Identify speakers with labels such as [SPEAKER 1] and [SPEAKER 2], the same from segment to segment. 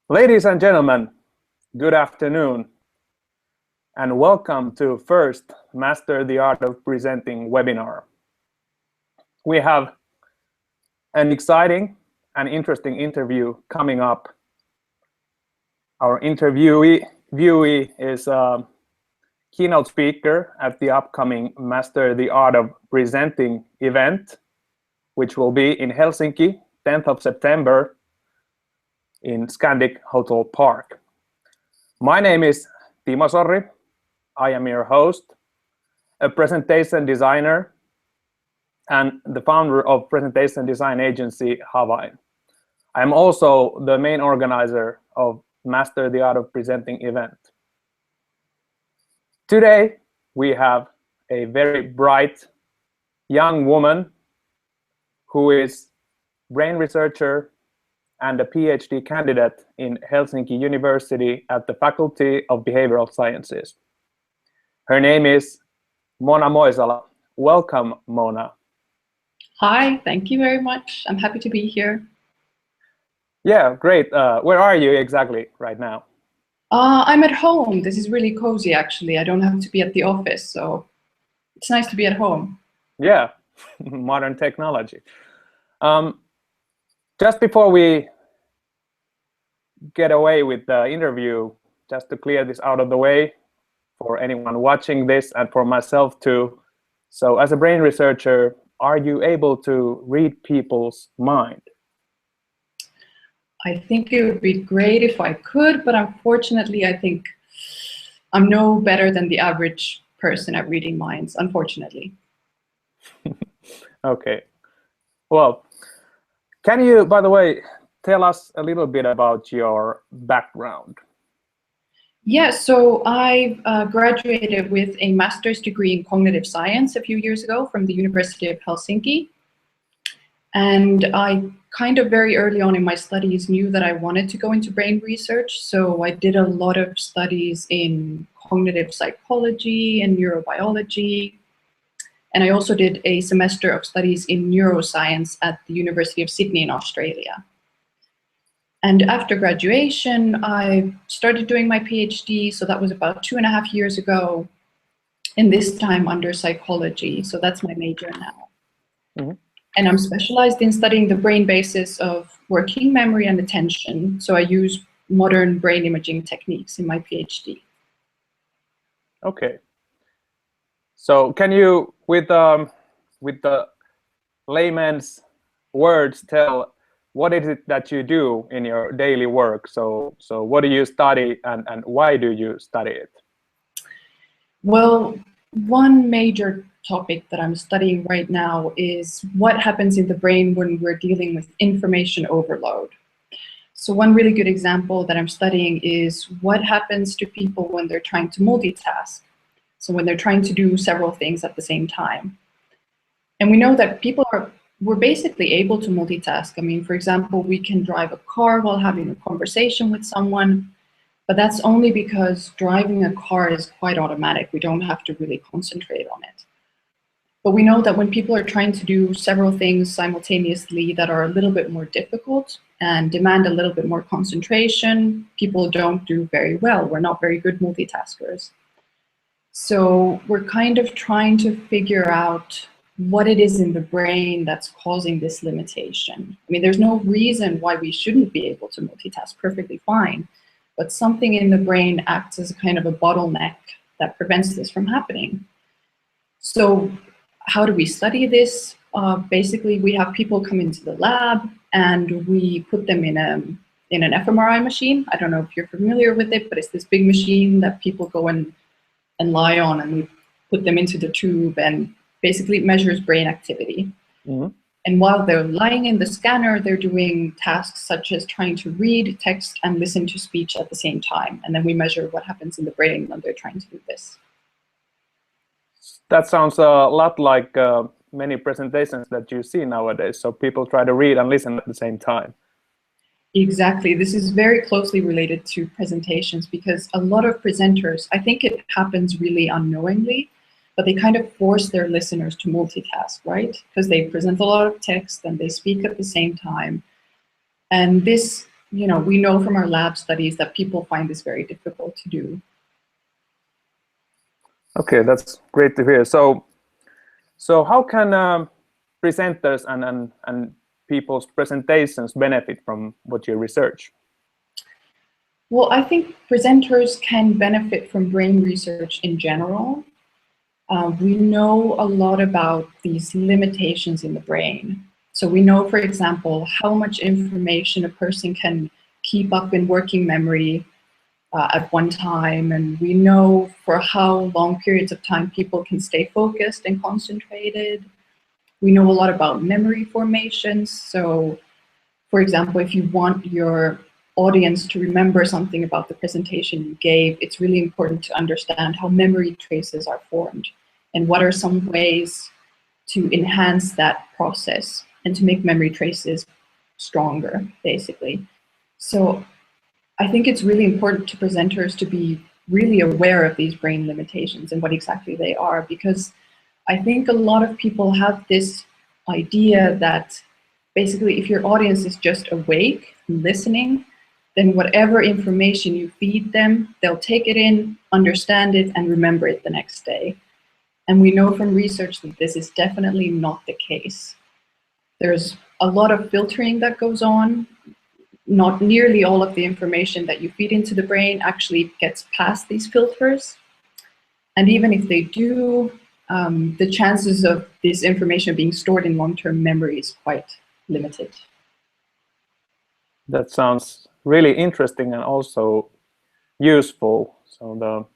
[SPEAKER 1] Ladies and gentlemen, good afternoon, and welcome to first Master the Art of Presenting webinar. We have an exciting and interesting interview coming up. Our interviewee is a keynote speaker at the upcoming Master the Art of Presenting event, which will be in Helsinki, 10th of September, in Scandic Hotel Park. My name is Timo Sorri. I am your host, a presentation designer, and the founder of presentation design agency Havain. I am also the main organizer of Master the Art of Presenting event. Today, we have a very bright young woman who is brain researcher and a PhD candidate in Helsinki University at the Faculty of Behavioral Sciences. Her name is Mona Moisala. Welcome, Mona.
[SPEAKER 2] Hi, thank you very much. I'm happy to be here.
[SPEAKER 1] Yeah, great. Where are you exactly right now?
[SPEAKER 2] I'm at home. This is really cozy, actually. I don't have to be at the office, so it's nice to be at home.
[SPEAKER 1] Yeah, modern technology. Just before we get away with the interview, just to clear this out of the way for anyone watching this and for myself too. So as a brain researcher, are you able to read people's mind?
[SPEAKER 2] I think it would be great if I could, but unfortunately, I think I'm no better than the average person at reading minds, unfortunately.
[SPEAKER 1] Okay. Well, can you, by the way, tell us a little bit about your background?
[SPEAKER 2] Yeah, so I graduated with a master's degree in cognitive science a few years ago from the University of Helsinki. And I kind of very early on in my studies knew that I wanted to go into brain research. So I did a lot of studies in cognitive psychology and neurobiology. And I also did a semester of studies in neuroscience at the University of Sydney in Australia. And after graduation, I started doing my PhD. So that was about 2.5 years ago, and this time under psychology. So that's my major now. Mm-hmm. And I'm specialized in studying the brain basis of working memory and attention. So I use modern brain imaging techniques in my PhD.
[SPEAKER 1] Okay. So can you, with the layman's words, tell what is it that you do in your daily work? So what do you study and why do you study it?
[SPEAKER 2] Well, one major topic that I'm studying right now is what happens in the brain when we're dealing with information overload. So one really good example that I'm studying is what happens to people when they're trying to multitask. So when they're trying to do several things at the same time. And we know that we're basically able to multitask. I mean, for example, we can drive a car while having a conversation with someone. But that's only because driving a car is quite automatic. We don't have to really concentrate on it. But we know that when people are trying to do several things simultaneously that are a little bit more difficult and demand a little bit more concentration, people don't do very well. We're not very good multitaskers. So we're kind of trying to figure out what it is in the brain that's causing this limitation. I mean, there's no reason why we shouldn't be able to multitask perfectly fine. But something in the brain acts as a kind of a bottleneck that prevents this from happening. So how do we study this? Basically, we have people come into the lab and we put them in an fMRI machine. I don't know if you're familiar with it, but it's this big machine that people go and lie on, and we put them into the tube, and basically it measures brain activity. Mm-hmm. And while they're lying in the scanner, they're doing tasks such as trying to read text and listen to speech at the same time. And then we measure what happens in the brain when they're trying to do this.
[SPEAKER 1] That sounds a lot like many presentations that you see nowadays. So people try to read and listen at the same time.
[SPEAKER 2] Exactly. This is very closely related to presentations because a lot of presenters, I think it happens really unknowingly, but they kind of force their listeners to multitask, right? Because they present a lot of text and they speak at the same time. And this we know from our lab studies that people find this very difficult to do.
[SPEAKER 1] Okay, that's great to hear. So how can presenters and people's presentations benefit from what you research?
[SPEAKER 2] Well, I think presenters can benefit from brain research in general. We know a lot about these limitations in the brain. So we know, for example, how much information a person can keep up in working memory at one time, and we know for how long periods of time people can stay focused and concentrated. We know a lot about memory formations. So, for example, if you want your audience to remember something about the presentation you gave, it's really important to understand how memory traces are formed and what are some ways to enhance that process and to make memory traces stronger, basically. So I think it's really important to presenters to be really aware of these brain limitations and what exactly they are, because I think a lot of people have this idea that basically if your audience is just awake and listening, then whatever information you feed them, they'll take it in, understand it, and remember it the next day. And we know from research that this is definitely not the case. There's a lot of filtering that goes on. Not nearly all of the information that you feed into the brain actually gets past these filters. And even if they do, the chances of this information being stored in long-term memory is quite limited.
[SPEAKER 1] That sounds really interesting and also useful. So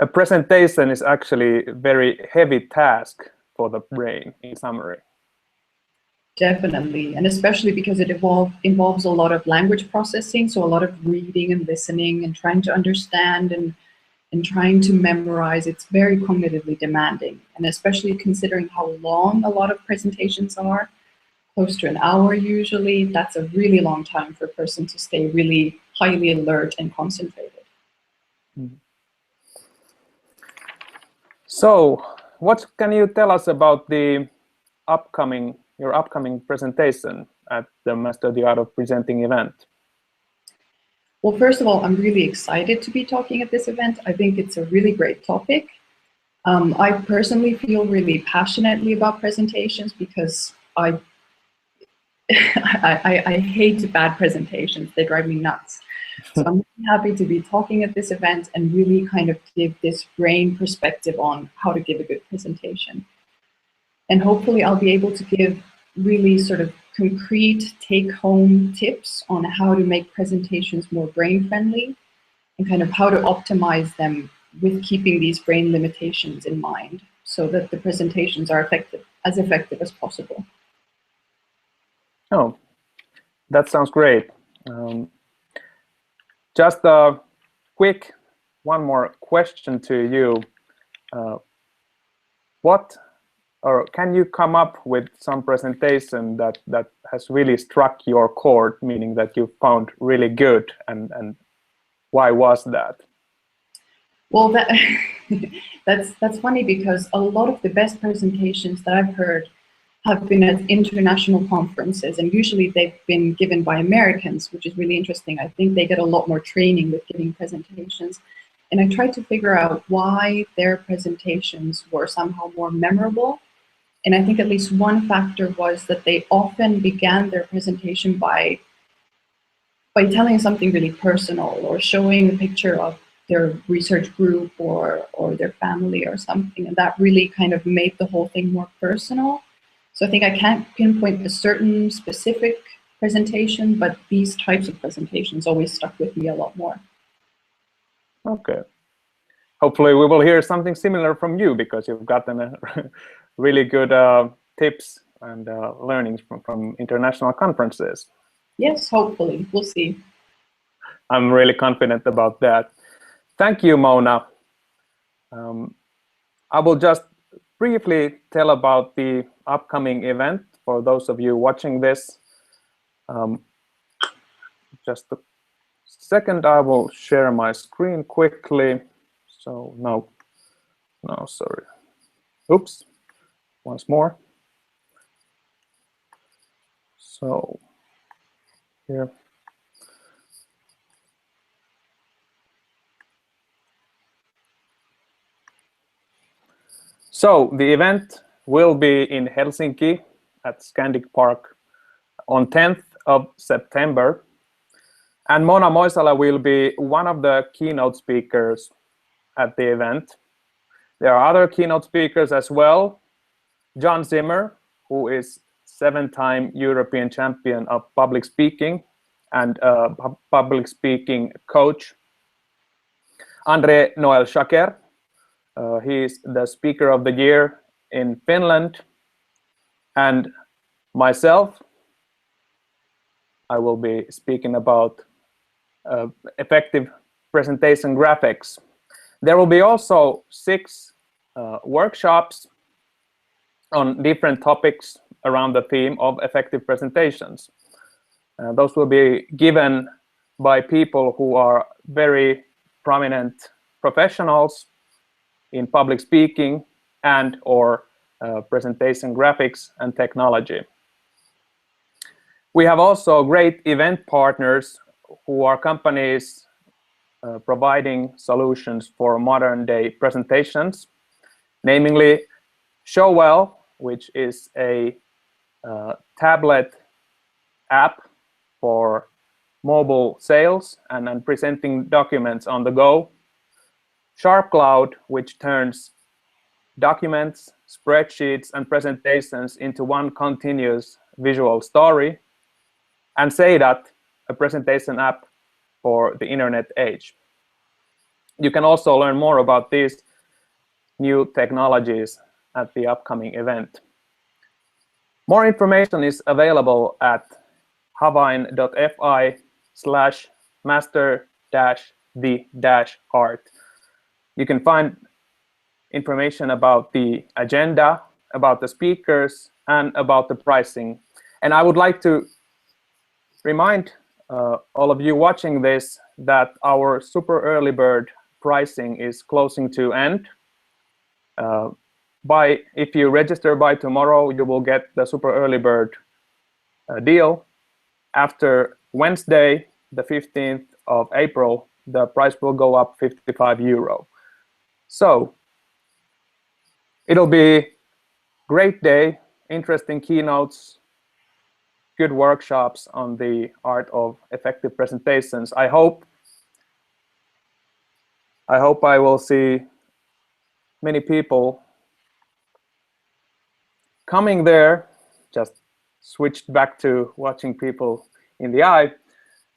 [SPEAKER 1] a presentation is actually a very heavy task for the brain, in summary.
[SPEAKER 2] Definitely, and especially because it involves a lot of language processing, so a lot of reading and listening and trying to understand and trying to memorize. It's very cognitively demanding, and especially considering how long a lot of presentations are, close to an hour usually, that's a really long time for a person to stay really highly alert and concentrated.
[SPEAKER 1] So what can you tell us about your upcoming presentation at the Master the Art of Presenting event?
[SPEAKER 2] Well, first of all, I'm really excited to be talking at this event. I think it's a really great topic. I personally feel really passionately about presentations because I hate bad presentations. They drive me nuts. So I'm really happy to be talking at this event and really kind of give this brain perspective on how to give a good presentation. And hopefully I'll be able to give really sort of concrete take-home tips on how to make presentations more brain-friendly and kind of how to optimize them with keeping these brain limitations in mind so that the presentations are as effective as possible.
[SPEAKER 1] Oh, that sounds great. Just a quick one more question to you. Can you come up with some presentation that has really struck your chord, meaning that you found really good, and why was that?
[SPEAKER 2] Well, that's funny because a lot of the best presentations that I've heard have been at international conferences, and usually they've been given by Americans, which is really interesting. I think they get a lot more training with giving presentations. And I tried to figure out why their presentations were somehow more memorable. And I think at least one factor was that they often began their presentation by telling something really personal or showing a picture of their research group or their family or something. And that really kind of made the whole thing more personal. So I think I can't pinpoint a certain specific presentation, but these types of presentations always stuck with me a lot more.
[SPEAKER 1] Okay. Hopefully we will hear something similar from you, because you've gotten really good tips and learnings from international conferences.
[SPEAKER 2] Yes, hopefully. We'll see.
[SPEAKER 1] I'm really confident about that. Thank you, Mona. I will just briefly tell about the upcoming event for those of you watching this. Just a second, I will share my screen quickly. So no, sorry. Oops, once more. So here. So the event will be in Helsinki at Scandic Park on 10th of September. And Mona Moisala will be one of the keynote speakers at the event. There are other keynote speakers as well. John Zimmer, who is 7-time European champion of public speaking and public speaking coach. Andre Noel Schaker, he is the Speaker of the Year in Finland. And myself, I will be speaking about effective presentation graphics. There will be also 6 workshops on different topics around the theme of effective presentations. Those will be given by people who are very prominent professionals in public speaking and or presentation graphics and technology. We have also great event partners who are companies providing solutions for modern day presentations, namely Showwell, which is a tablet app for mobile sales and presenting documents on the go. SharpCloud, which turns documents, spreadsheets, and presentations into one continuous visual story. And Saydat, a presentation app for the internet age. You can also learn more about these new technologies at the upcoming event. More information is available at havain.fi/master-the-art. You can find information about the agenda, about the speakers, and about the pricing. And I would like to remind all of you watching this that our super early bird pricing is closing to end. If you register by tomorrow, you will get the super early bird deal. After Wednesday, the 15th of April, the price will go up €55. So it'll be a great day, interesting keynotes, good workshops on the art of effective presentations. I hope I will see many people coming there. Just switched back to watching people in the eye.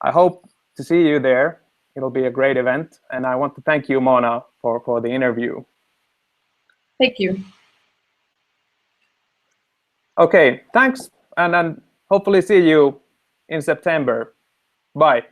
[SPEAKER 1] I hope to see you there. It'll be a great event. And I want to thank you, Mona, for the interview.
[SPEAKER 2] Thank you.
[SPEAKER 1] Okay, thanks. And then hopefully see you in September. Bye.